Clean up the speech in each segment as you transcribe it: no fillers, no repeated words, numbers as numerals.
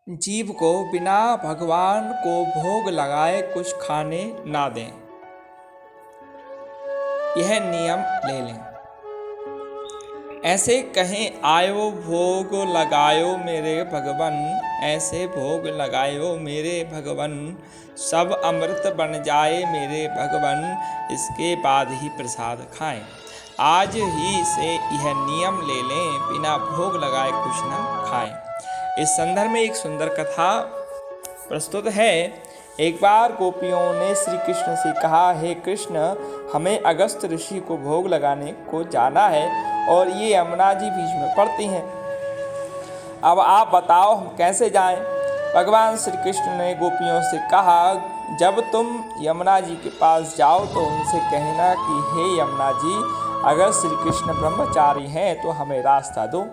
जीव को बिना भगवान को भोग लगाए कुछ खाने ना दें। यह नियम ले लें। ऐसे कहें आयो भोग लगायो मेरे भगवन, ऐसे भोग लगायो मेरे भगवन, सब अमृत बन जाए मेरे भगवन, इसके बाद ही प्रसाद खाएं। आज ही से यह नियम ले लें, बिना भोग लगाए कुछ ना खाएं। इस संदर्भ में एक सुंदर कथा प्रस्तुत है। एक बार गोपियों ने श्री कृष्ण से कहा, हे कृष्ण, हमें अगस्त ऋषि को भोग लगाने को जाना है और ये यमुना जी बीच में पड़ती हैं। अब आप बताओ हम कैसे जाएं? भगवान श्री कृष्ण ने गोपियों से कहा, जब तुम यमुना जी के पास जाओ तो उनसे कहना कि हे यमुना जी, अगर श्री कृष्ण ब्रह्मचारी हैं तो हमें रास्ता दो।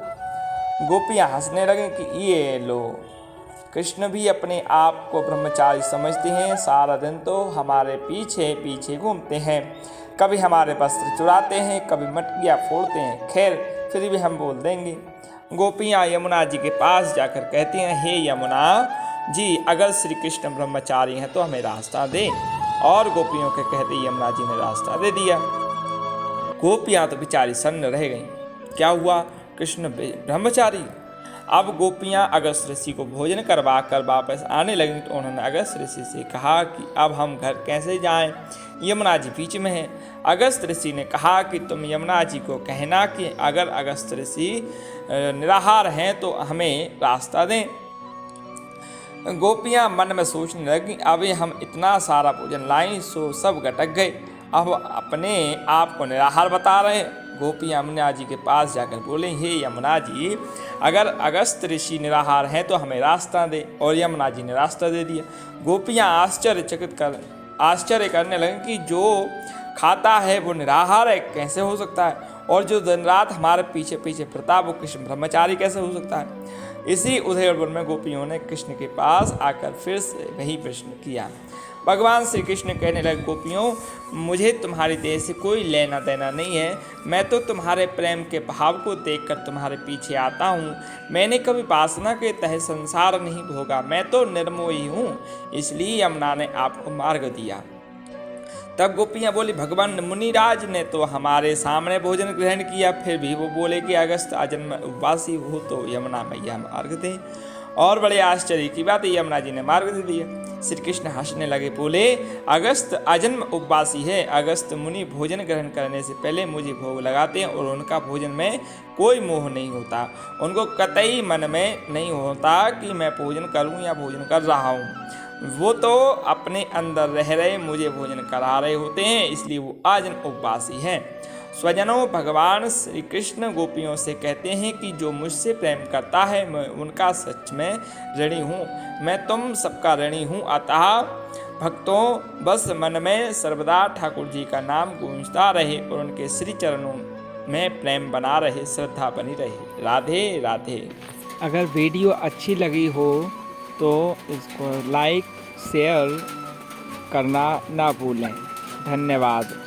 गोपियां हंसने लगे कि ये लो, कृष्ण भी अपने आप को ब्रह्मचारी समझते हैं, सारा दिन तो हमारे पीछे पीछे घूमते हैं, कभी हमारे वस्त्र चुराते हैं, कभी मटकियाँ फोड़ते हैं, खैर फिर भी हम बोल देंगे। गोपियाँ यमुना जी के पास जाकर कहती हैं, हे यमुना जी, अगर श्री कृष्ण ब्रह्मचारी हैं तो हमें रास्ता दें। और गोपियों के कहते यमुना जी ने रास्ता दे दिया। गोपियाँ तो बेचारी सन्न रह गईं। क्या हुआ? कृष्ण ब्रह्मचारी। अब गोपियाँ अगस्त ऋषि को भोजन करवा कर वापस आने लगीं तो उन्होंने अगस्त ऋषि से कहा कि अब हम घर कैसे जाएं? यमुना जी बीच में है। अगस्त ऋषि ने कहा कि तुम यमुना जी को कहना कि अगर अगस्त ऋषि निराहार हैं तो हमें रास्ता दें। गोपियाँ मन में सोचने लगी, अभी हम इतना सारा भोजन लाएं सो सब गटक गए, अब अपने आप को निराहार बता रहे। गोपियाँ यमुना जी के पास जाकर बोले, हे यमुना जी, अगर अगस्त ऋषि निराहार हैं तो हमें रास्ता दे। और यमुना जी ने रास्ता दे दिया। गोपियाँ आश्चर्य करने लगे कि जो खाता है वो निराहार है, कैसे हो सकता है? और जो दिन रात हमारे पीछे पीछे फिरता वो कृष्ण ब्रह्मचारी कैसे हो सकता है? इसी उधेड़बुन में गोपियों ने कृष्ण के पास आकर फिर से वही प्रश्न किया। भगवान श्री कृष्ण कहने लगे, गोपियों, मुझे तुम्हारी देह से कोई लेना देना नहीं है, मैं तो तुम्हारे प्रेम के भाव को देखकर तुम्हारे पीछे आता हूँ। मैंने कभी वासना के तहत संसार नहीं भोगा, मैं तो निर्मोही हूँ, इसलिए यमुना ने आपको मार्ग दिया। तब गोपियाँ बोली, भगवान मुनिराज ने तो हमारे सामने भोजन ग्रहण किया, फिर भी वो बोले कि अगस्त अजन्म उपवासी हो तो यमुना मैया मार्ग दे। और बड़े आश्चर्य की बात, यमुना जी ने मार्ग दे दिया। श्री कृष्ण हंसने लगे, बोले, अगस्त अजन्म उपवासी है। अगस्त मुनि भोजन ग्रहण करने से पहले मुझे भोग लगाते हैं और उनका भोजन में कोई मोह नहीं होता। उनको कतई मन में नहीं होता कि मैं भोजन करूं या भोजन कर रहा हूं। वो तो अपने अंदर रह रहे मुझे भोजन करा रहे होते हैं, इसलिए वो अजन्म उपवासी हैं। स्वजनों, भगवान श्री कृष्ण गोपियों से कहते हैं कि जो मुझसे प्रेम करता है मैं उनका सच में ऋणी हूँ, मैं तुम सबका ऋणी हूँ। अतः भक्तों, बस मन में सर्वदा ठाकुर जी का नाम गूंजता रहे और उनके श्री चरणों में प्रेम बना रहे, श्रद्धा बनी रहे। राधे राधे। अगर वीडियो अच्छी लगी हो तो इसको लाइक शेयर करना ना भूलें। धन्यवाद।